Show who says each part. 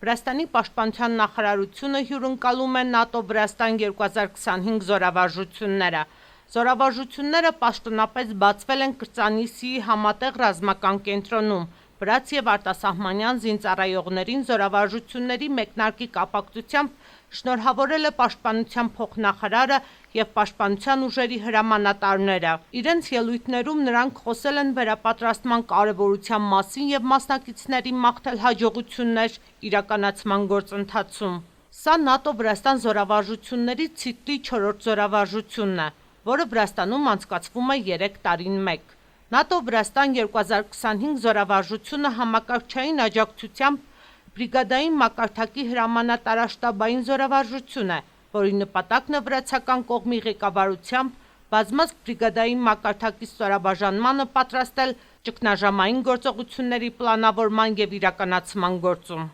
Speaker 1: Վրաստանի պաշտպանության նախարարությունը հյուրընկալում է ՆԱՏՕ-Վրաստան 2025 զորավարժությունները։ Զորավարժությունները պաշտոնապես բացվել են Կրծանիսի համատեղ ռազմական կենտրոնում։ Վրաց և արտասահմանյան զինծառայողներին զորավարժությունների մեկնարկի կապակցությամբ շնորհավորել է պաշտպանության փոխնախարարը և պաշտպանության ուժերի հրամանատարները։ Իրենց ելույթներում նրանք խոսել են վերապատրաստման կարևորության մասին և մասնակիցներին մաղթել հաջողություններ իրականացման գործընթացում։ Սա ՆԱՏՕ-Վրաստան զորավարժությունների ցիկլի 4-րդ զորավարժությունն է, որը Վրաստանում անցկացվում է 3 տարին մեկ։ ՆԱՏՕ-Վրաստան 2025 զորավարժությունը համակարգչային աջակցությամբ բրիգադային մակարդակի հրամանատարաշտաբային զորավարժություն է, որի նպատակն է վրացական կողմի ղեկավարությամբ բազմազգ բրիգադային մակարդակի ստորաբաժանմանը պատրաստել ճգնաժամային գործողությունների պլանավորման և իրականացման գործում։